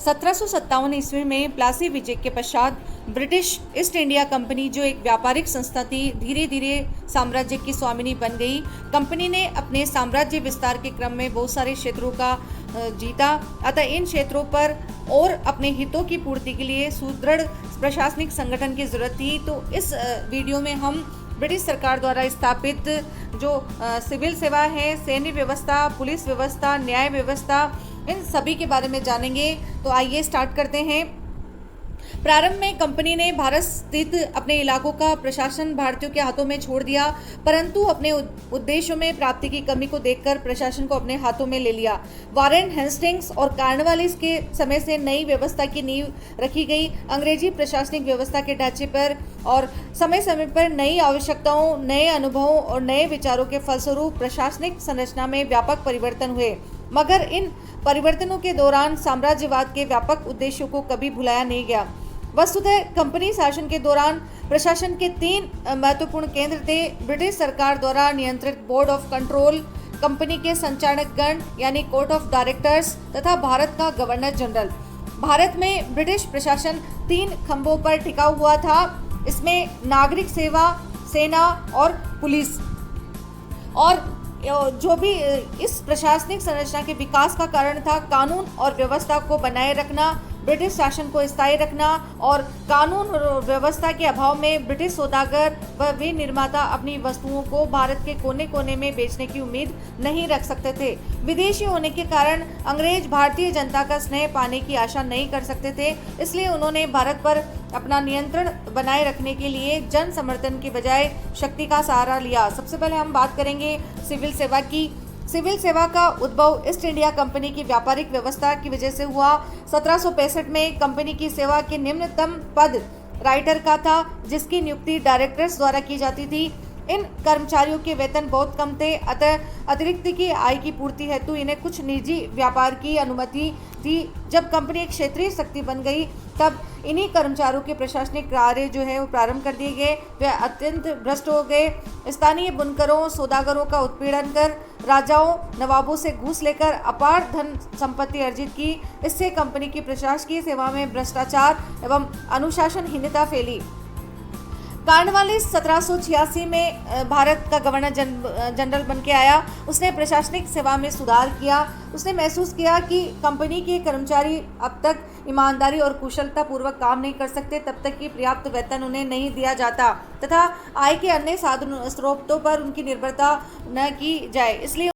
1757 ईस्वी में प्लासी विजय के पश्चात ब्रिटिश ईस्ट इंडिया कंपनी, जो एक व्यापारिक संस्था थी, धीरे धीरे साम्राज्य की स्वामिनी बन गई। कंपनी ने अपने साम्राज्य विस्तार के क्रम में बहुत सारे क्षेत्रों का जीता, अतः इन क्षेत्रों पर और अपने हितों की पूर्ति के लिए सुदृढ़ प्रशासनिक संगठन की जरूरत थी। तो इस वीडियो में हम ब्रिटिश सरकार द्वारा स्थापित जो सिविल सेवा है, सैन्य व्यवस्था, पुलिस व्यवस्था, न्याय व्यवस्था, इन सभी के बारे में जानेंगे। तो आइए स्टार्ट करते हैं। प्रारंभ में कंपनी ने भारत स्थित अपने इलाकों का प्रशासन भारतीयों के हाथों में छोड़ दिया, परंतु अपने उद्देश्यों में प्राप्ति की कमी को देखकर प्रशासन को अपने हाथों में ले लिया। वारेन हेस्टिंग्स और कॉर्नवालिस के समय से नई व्यवस्था की नींव रखी गई। अंग्रेजी प्रशासनिक व्यवस्था के ढांचे पर और समय समय पर नई आवश्यकताओं, नए अनुभवों और नए विचारों के फलस्वरूप प्रशासनिक संरचना में व्यापक परिवर्तन हुए, मगर इन परिवर्तनों के दौरान साम्राज्यवाद के व्यापक उद्देश्यों को कभी भुलाया नहीं गया। वस्तुतः कंपनी शासन के दौरान प्रशासन के 3 महत्वपूर्ण केंद्र थे: ब्रिटिश सरकार द्वारा नियंत्रित बोर्ड ऑफ कंट्रोल, कंपनी के संचालक गण यानी कोर्ट ऑफ डायरेक्टर्स तथा भारत का गवर्नर जनरल। भारत में ब्रिटिश प्रशासन 3 खंभों पर टिका हुआ था। इसमें नागरिक सेवा, सेना और पुलिस। और जो भी इस प्रशासनिक संरचना के विकास का कारण था, कानून और व्यवस्था को बनाए रखना, ब्रिटिश शासन को स्थायी रखना, और कानून और व्यवस्था के अभाव में ब्रिटिश सौदागर व विनिर्माता अपनी वस्तुओं को भारत के कोने कोने में बेचने की उम्मीद नहीं रख सकते थे। विदेशी होने के कारण अंग्रेज भारतीय जनता का स्नेह पाने की आशा नहीं कर सकते थे, इसलिए उन्होंने भारत पर अपना नियंत्रण बनाए रखने के लिए जन समर्थन के बजाय शक्ति का सहारा लिया। सबसे पहले हम बात करेंगे सिविल सेवा की। सिविल सेवा का उद्भव ईस्ट इंडिया कंपनी की व्यापारिक व्यवस्था की वजह से हुआ। 1765 में कंपनी की सेवा के निम्नतम पद राइटर का था, जिसकी नियुक्ति डायरेक्टर्स द्वारा की जाती थी। इन कर्मचारियों के वेतन बहुत कम थे, अतः अतिरिक्त की आय की पूर्ति हेतु इन्हें कुछ निजी व्यापार की अनुमति थी। जब कंपनी एक क्षेत्रीय शक्ति बन गई, तब इन्हीं कर्मचारियों के प्रशासनिक कार्य जो है वो प्रारंभ कर दिए गए। वे अत्यंत भ्रष्ट हो गए। स्थानीय बुनकरों, सौदागरों का उत्पीड़न कर, राजाओं, नवाबों से घूस लेकर अपार धन संपत्ति अर्जित की। इससे कंपनी की प्रशासकीय सेवा में भ्रष्टाचार एवं अनुशासनहीनता फैली। कॉर्नवालिस 1786 में भारत का गवर्नर जनरल बन के आया। उसने प्रशासनिक सेवा में सुधार किया। उसने महसूस किया कि कंपनी के कर्मचारी अब तक ईमानदारी और कुशलता पूर्वक काम नहीं कर सकते तब तक कि पर्याप्त वेतन उन्हें नहीं दिया जाता तथा आय के अन्य साधन स्रोतों पर उनकी निर्भरता न की जाए। इसलिए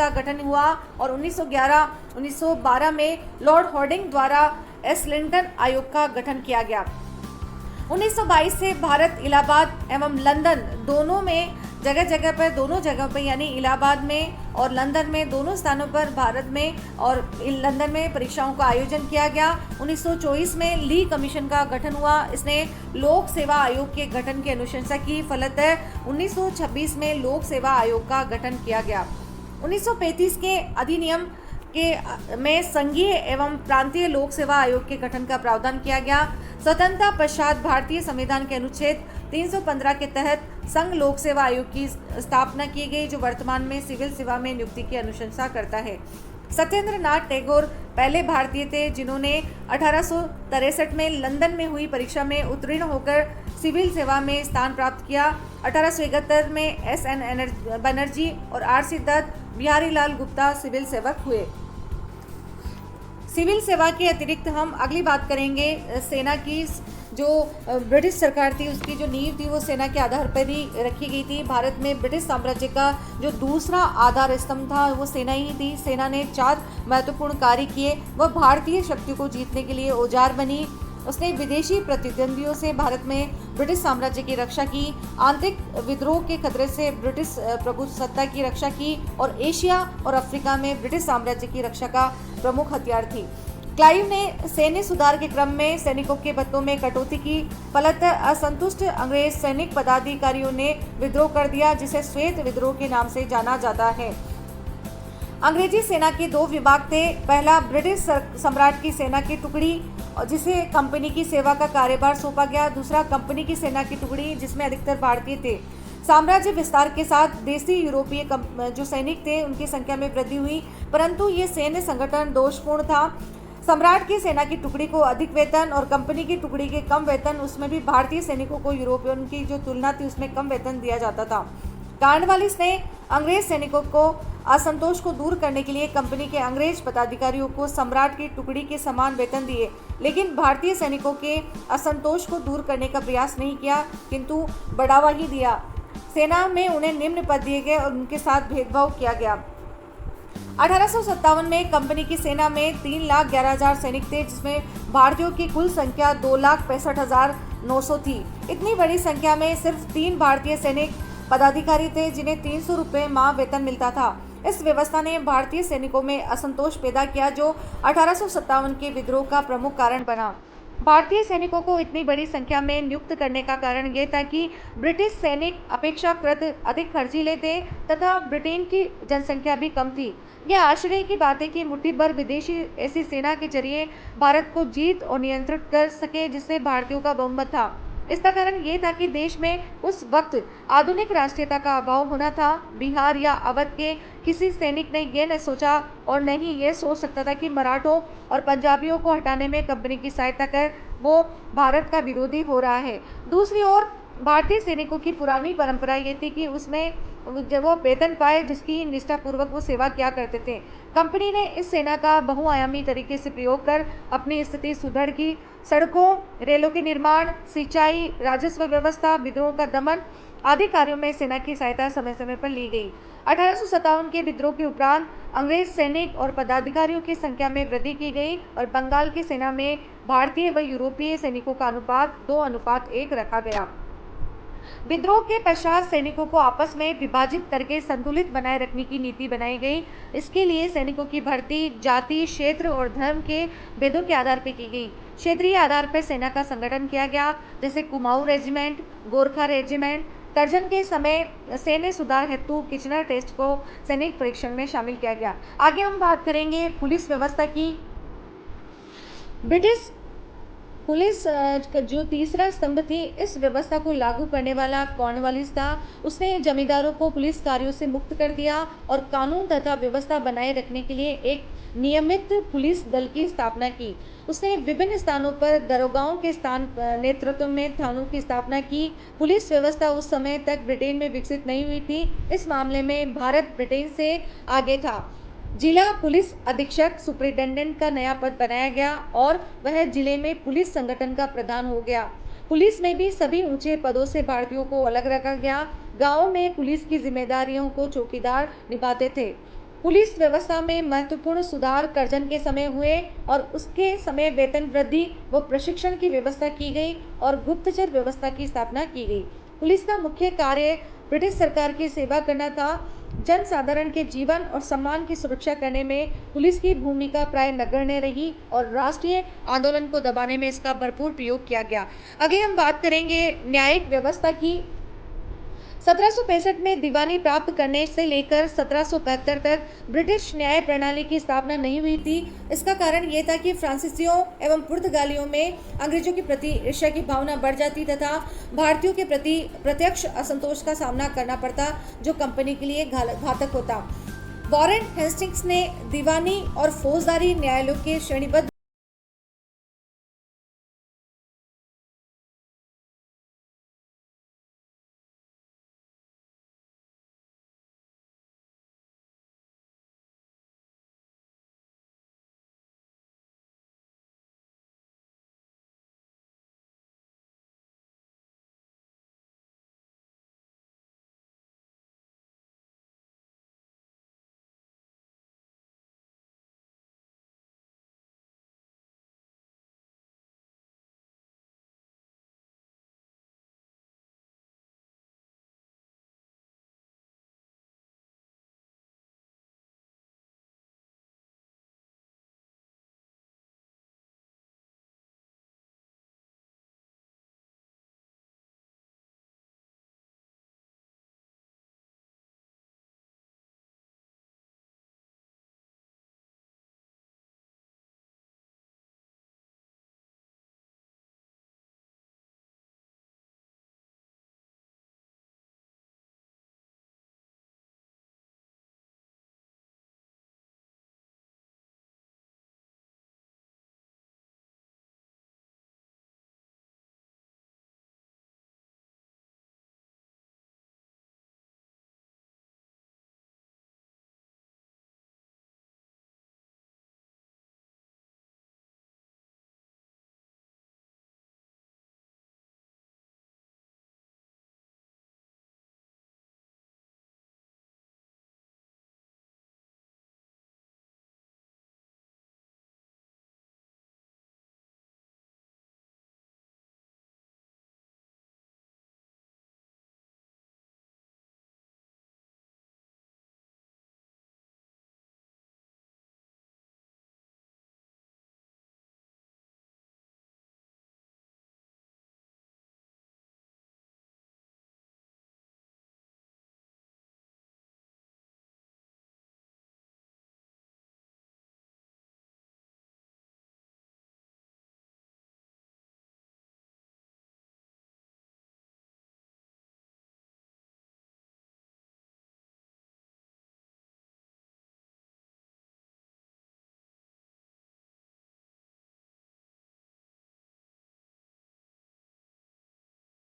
का गठन हुआ और 1912 में लॉर्ड हॉर्डिंग द्वारा एसलिंटन आयोग का गठन किया गया। 1922 से भारत इलाहाबाद एवं लंदन दोनों जगह पर यानी इलाहाबाद में और लंदन में दोनों स्थानों पर भारत में और लंदन में परीक्षाओं का आयोजन किया गया। 1924 में ली कमीशन का गठन हुआ। इसने लोक सेवा आयोग के गठन की अनुशंसा की। फलतः 1926 में लोक सेवा आयोग का गठन किया गया। 1935 के अधिनियम में संघीय एवं प्रांतीय लोक सेवा आयोग के गठन का प्रावधान किया गया। स्वतंत्रता पश्चात भारतीय संविधान के अनुच्छेद 315 के तहत संघ लोक सेवा आयोग की स्थापना की गई, जो वर्तमान में सिविल सेवा में नियुक्ति की अनुशंसा करता है। सत्येंद्र नाथ टैगोर पहले भारतीय थे जिन्होंने 1863 में लंदन में हुई परीक्षा में उत्तीर्ण होकर सिविल सेवा में स्थान प्राप्त किया। 1871 में एस.एन. बनर्जी और आर.सी. दत्त, बिहारी लाल गुप्ता सिविल सेवक हुए। सिविल सेवा के अतिरिक्त हम अगली बात करेंगे सेना की। जो ब्रिटिश सरकार थी उसकी जो नींव थी वो सेना के आधार पर ही रखी गई थी। भारत में ब्रिटिश साम्राज्य का जो दूसरा आधार स्तंभ था वो सेना ही थी। सेना ने 4 महत्वपूर्ण कार्य किए। वह भारतीय शक्ति को जीतने के लिए औजार बनी। उसने विदेशी प्रतिद्वंदियों से भारत में ब्रिटिश साम्राज्य की रक्षा की, आंतरिक विद्रोह के खतरे से ब्रिटिश प्रभुसत्ता की रक्षा की और एशिया और अफ्रीका में ब्रिटिश साम्राज्य की रक्षा का प्रमुख हथियार थी। क्लाइव ने सैन्य सुधार के क्रम में सैनिकों के भत्तों में कटौती की। फलतः असंतुष्ट अंग्रेज सैनिक पदाधिकारियों ने विद्रोह कर दिया, जिसे श्वेत विद्रोह के नाम से जाना जाता है। अंग्रेजी सेना के 2 विभाग थे। पहला ब्रिटिश सम्राट की सेना की टुकड़ी जिसे कंपनी की सेवा का कार्यभार सौंपा गया। दूसरा कंपनी की सेना की टुकड़ी जिसमें अधिकतर भारतीय थे। साम्राज्य विस्तार के साथ देसी यूरोपीय जो सैनिक थे उनकी संख्या में वृद्धि हुई, परंतु ये सैन्य संगठन दोषपूर्ण था। सम्राट की सेना की टुकड़ी को अधिक वेतन और कंपनी की टुकड़ी के कम वेतन, उसमें भी भारतीय सैनिकों को यूरोपियन की जो तुलना थी उसमें कम वेतन दिया जाता था। कॉर्नवालिस ने अंग्रेज सैनिकों को असंतोष को दूर करने के लिए कंपनी के अंग्रेज पदाधिकारियों को सम्राट की टुकड़ी के समान वेतन दिए, लेकिन भारतीय सैनिकों के असंतोष को दूर करने का प्रयास नहीं किया, किंतु बढ़ावा ही दिया। सेना में उन्हें निम्न पद दिए गए और उनके साथ भेदभाव किया गया। 1857 में कंपनी की सेना में 3,11,000 सैनिक थे, जिसमें भारतीयों की कुल संख्या 2,65,900 थी। इतनी बड़ी संख्या में सिर्फ 3 भारतीय सैनिक पदाधिकारी थे जिन्हें 300 रुपये माह वेतन मिलता था। इस व्यवस्था ने भारतीय सैनिकों में असंतोष पैदा किया, जो 1857 के विद्रोह का प्रमुख कारण बना। भारतीय सैनिकों को इतनी बड़ी संख्या में नियुक्त करने का कारण ये था कि ब्रिटिश सैनिक अपेक्षाकृत अधिक खर्चीले थे तथा ब्रिटेन की जनसंख्या भी कम थी। यह आश्चर्य की बात है कि मुट्ठी भर विदेशी ऐसी सेना के जरिए भारत को जीत और नियंत्रित कर सके, जिससे भारतीयों का बहुमत था। इसका कारण ये था कि देश में उस वक्त आधुनिक राष्ट्रीयता का अभाव होना था। बिहार या अवध के किसी सैनिक ने यह न सोचा और न ही ये सोच सकता था कि मराठों और पंजाबियों को हटाने में कंपनी की सहायता कर वो भारत का विरोधी हो रहा है। दूसरी ओर भारतीय सैनिकों की पुरानी परंपरा ये थी कि उसमें जब वो वेतन पाए जिसकी निष्ठापूर्वक वो सेवा किया करते थे। कंपनी ने इस सेना का बहुआयामी तरीके से प्रयोग कर अपनी स्थिति सुदृढ़ की। सड़कों, रेलों के निर्माण, सिंचाई, राजस्व व्यवस्था, विद्रोह का दमन आदि कार्यों में सेना की सहायता समय समय पर ली गई। 1857 के विद्रोह के उपरांत अंग्रेज सैनिक और पदाधिकारियों की संख्या में वृद्धि की गई और बंगाल की सेना में भारतीय व यूरोपीय सैनिकों का अनुपात 2:1 रखा गया। विद्रोह के पश्चात सैनिकों को आपस में विभाजित करके संतुलित बनाए रखने की नीति बनाई गई। इसके लिए सैनिकों की भर्ती जाति, क्षेत्र और धर्म के भेदों के आधार पर की गई। क्षेत्रीय आधार पर सेना का संगठन किया गया, जैसे कुमाऊं रेजिमेंट, गोरखा रेजिमेंट। तर्जन के समय सैन्य सुधार हेतु किचनर टेस्ट को सैनिक परीक्षण में शामिल किया गया। आगे हम बात करेंगे पुलिस व्यवस्था की। ब्रिटिश पुलिस का जो तीसरा स्तंभ थी, इस व्यवस्था को लागू करने वाला कॉर्नवालिस था। उसने जमींदारों को पुलिस कार्यों से मुक्त कर दिया और कानून तथा व्यवस्था बनाए रखने के लिए एक नियमित पुलिस दल की स्थापना की। उसने विभिन्न स्थानों पर दरोगाओं के नेतृत्व में थानों की स्थापना की। पुलिस व्यवस्था उस समय तक ब्रिटेन में विकसित नहीं हुई थी। इस मामले में भारत ब्रिटेन से आगे था। जिला पुलिस अधीक्षक सुपरिटेंडेंट का नया पद बनाया गया और वह जिले में पुलिस संगठन का प्रधान हो गया। पुलिस में भी सभी ऊंचे पदों से भारतीयों को अलग रखा गया। गांवों में पुलिस की जिम्मेदारियों को चौकीदार निभाते थे। पुलिस व्यवस्था में महत्वपूर्ण सुधार कर्जन के समय हुए और उसके समय वेतन वृद्धि व प्रशिक्षण की व्यवस्था की गई और गुप्तचर व्यवस्था की स्थापना की गई। पुलिस का मुख्य कार्य ब्रिटिश सरकार की सेवा करना था। जन साधारण के जीवन और सम्मान की सुरक्षा करने में पुलिस की भूमिका प्राय नगण्य रही और राष्ट्रीय आंदोलन को दबाने में इसका भरपूर प्रयोग किया गया। आगे हम बात करेंगे न्यायिक व्यवस्था की। 1765 में दीवानी प्राप्त करने से लेकर 1772 तक ब्रिटिश न्याय प्रणाली की स्थापना नहीं हुई थी। इसका कारण यह था कि फ्रांसीसियों एवं पुर्तगालियों में अंग्रेजों के प्रति ईर्ष्या की भावना बढ़ जाती तथा भारतीयों के प्रति प्रत्यक्ष असंतोष का सामना करना पड़ता, जो कंपनी के लिए घातक होता। वॉरेन हेस्टिंग्स ने दीवानी और फौजदारी न्यायालयों के श्रेणीबद्ध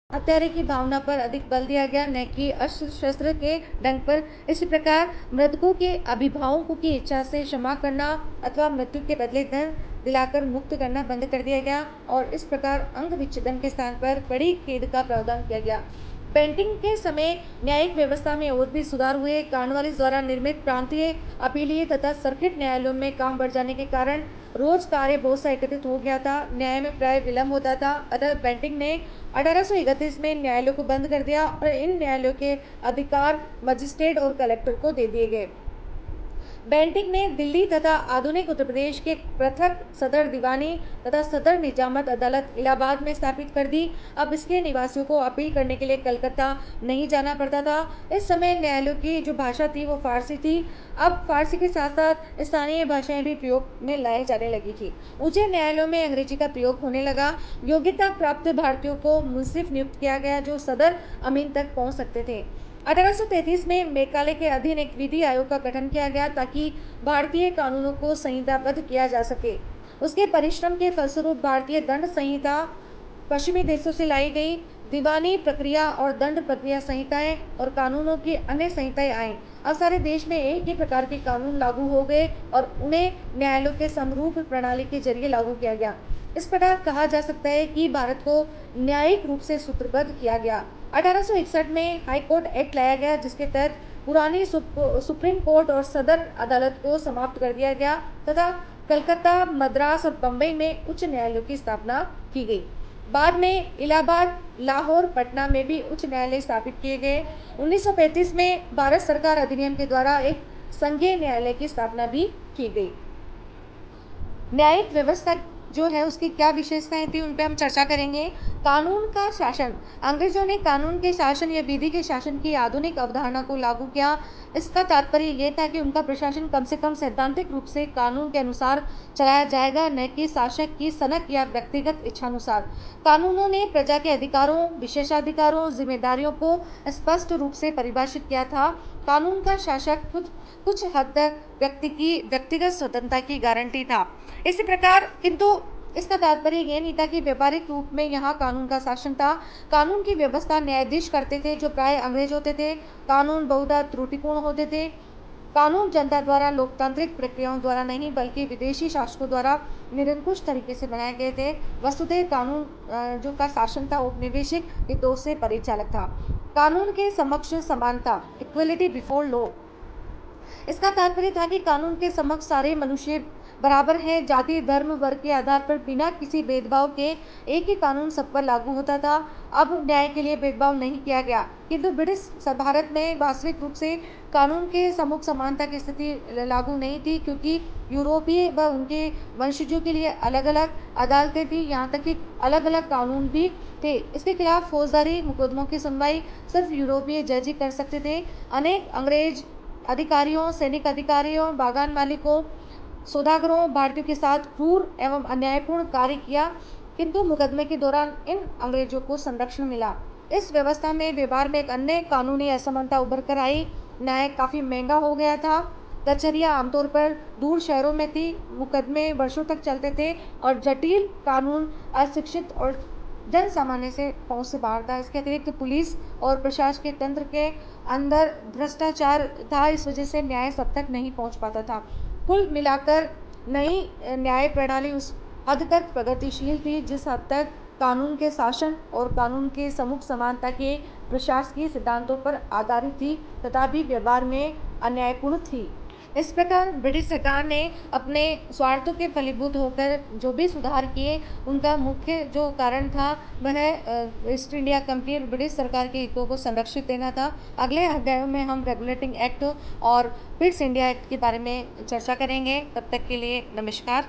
हत्यारे की भावना पर अधिक बल दिया गया, न कि अस्त्र शस्त्र के ढंग पर। इसी प्रकार मृतकों के अभिभावकों की इच्छा से क्षमा करना अथवा मृत्यु के बदले धन दिलाकर मुक्त करना बंद कर दिया गया और इस प्रकार अंग विच्छेदन के स्थान पर बड़ी खेद का प्रावधान किया गया। पेंटिंग के समय न्यायिक व्यवस्था में और भी सुधार हुए। कॉर्नवालिस द्वारा निर्मित प्रांतीय, अपीलीय तथा सर्किट न्यायालयों में काम बढ़ जाने के कारण रोज कार्य बहुत सा एकत्रित हो गया था। न्याय में प्राय विलम्ब होता था। अतः बेंटिंग ने 1831 में न्यायालयों को बंद कर दिया और इन न्यायालयों के अधिकार मजिस्ट्रेट और कलेक्टर को दे दिए गए। बेंटिंग ने दिल्ली तथा आधुनिक उत्तर प्रदेश के पृथक सदर दीवानी तथा सदर निजामत अदालत इलाहाबाद में स्थापित कर दी। अब इसके निवासियों को अपील करने के लिए कलकत्ता नहीं जाना पड़ता था। इस समय न्यायालयों की जो भाषा थी वो फारसी थी। अब फारसी के साथ साथ स्थानीय भाषाएं भी प्रयोग में लाई जाने लगी थी। ऊंचे न्यायालयों में अंग्रेजी का प्रयोग होने लगा। योग्यता प्राप्त भारतीयों को मुंसिफ नियुक्त किया गया जो सदर अमीन तक पहुंच सकते थे। 1833 में मेकाले के अधीन एक विधि आयोग का गठन किया गया ताकि भारतीय कानूनों को संहिताबद्ध किया जा सके। उसके परिश्रम के फलस्वरूप भारतीय दंड संहिता पश्चिमी देशों से लाई गई दीवानी प्रक्रिया और दंड प्रक्रिया संहिताएं और कानूनों की अन्य संहिताएं आईं। अब सारे देश में एक ही प्रकार के कानून लागू हो गए और उन्हें न्यायालयों के समरूप प्रणाली के जरिए लागू किया गया। इस प्रकार कहा जा सकता है कि भारत को न्यायिक रूप से सूत्रबद्ध किया गया। 1861 में हाई कोर्ट एक्ट लाया गया जिसके तहत पुरानी सुप्रीम कोर्ट और सदर अदालत को समाप्त कर दिया गया तथा कलकत्ता, मद्रास और बम्बई में उच्च न्यायालयों की स्थापना की गई। बाद में इलाहाबाद, लाहौर, पटना में भी उच्च न्यायालय स्थापित किए गए। 1935 में भारत सरकार अधिनियम के द्वारा एक संघीय न्यायालय की स्थापना भी की गई। न्यायिक व्यवस्था जो है उसकी क्या विशेषताएं थी उन पे हम चर्चा करेंगे। कानून का शासन, अंग्रेजों ने कानून के शासन या विधि के शासन की आधुनिक अवधारणा को लागू किया। इसका तात्पर्य ये था कि उनका प्रशासन कम से कम सैद्धांतिक रूप से कानून के अनुसार चलाया जाएगा, न कि शासक की सनक या व्यक्तिगत इच्छानुसार। कानूनों ने प्रजा के अधिकारों, विशेषाधिकारों, जिम्मेदारियों को स्पष्ट रूप से परिभाषित किया था। कानून का शासक खुद कुछ हद तक व्यक्ति की व्यक्तिगत स्वतंत्रता की गारंटी था। इसी प्रकार किंतु इसका तात्पर्य यह नहीं था कि व्यापारिक रूप में यहाँ कानून का शासन था। कानून की व्यवस्था न्यायाधीश करते थे जो प्राय अंग्रेज होते थे। कानून बहुधा त्रुटिपूर्ण होते थे। कानून जनता द्वारा लोकतांत्रिक प्रक्रियाओं द्वारा नहीं बल्कि विदेशी शासकों द्वारा निरंकुश तरीके से बनाए गए थे। वस्तुतः कानून जो का शासन था औपनिवेशिक हितों से परिचालक था। कानून के समक्ष समानता, इक्वलिटी बिफोर लॉ। इसका तात्पर्य था कि कानून के समक्ष सारे मनुष्य बराबर हैं। जाति, धर्म, वर्ग के आधार पर बिना किसी भेदभाव के एक ही कानून सब पर लागू होता था। अब न्याय के लिए भेदभाव नहीं किया गया, किंतु ब्रिटिश भारत में वास्तविक रूप से कानून के सम्मुख समानता की स्थिति लागू नहीं थी, क्योंकि यूरोपीय व उनके वंशजों के लिए अलग अलग अदालतें थी, यहाँ तक कि अलग अलग कानून भी थे। इसके खिलाफ फौजदारी मुकदमों की सुनवाई सिर्फ यूरोपीय जज ही कर सकते थे। अनेक अंग्रेज अधिकारियों, सैनिक अधिकारियों, बागान मालिकों, सौदागरों, भारतीयों के साथ क्रूर एवं अन्यायपूर्ण कार्य किया, किंतु मुकदमे के दौरान इन अंग्रेजों को संरक्षण मिला। इस व्यवस्था में व्यवहार में एक अन्य कानूनी असमानता उभर कर आई। न्याय काफ़ी महंगा हो गया था। कचहरियाँ आमतौर पर दूर शहरों में थी। मुकदमे वर्षों तक चलते थे और जटिल कानून अशिक्षित और जन सामान्य से पहुंच से बाहर था। इसके अतिरिक्त पुलिस और प्रशासकीय तंत्र के अंदर भ्रष्टाचार था। इस वजह से न्याय सब तक नहीं पहुंच पाता था। कुल मिलाकर नई न्याय प्रणाली उस हद तक प्रगतिशील थी जिस हद तक कानून के शासन और कानून के सम्मुख समानता के प्रशासकीय सिद्धांतों पर आधारित थी, तथापि व्यवहार में अन्यायपूर्ण थी। इस प्रकार ब्रिटिश सरकार ने अपने स्वार्थों के फलीभूत होकर जो भी सुधार किए, उनका मुख्य जो कारण था वह ईस्ट इंडिया कंपनी और ब्रिटिश सरकार के हितों को संरक्षित देना था। अगले अध्यायों में हम रेगुलेटिंग एक्ट और पिट्स इंडिया एक्ट के बारे में चर्चा करेंगे। तब तक के लिए नमस्कार।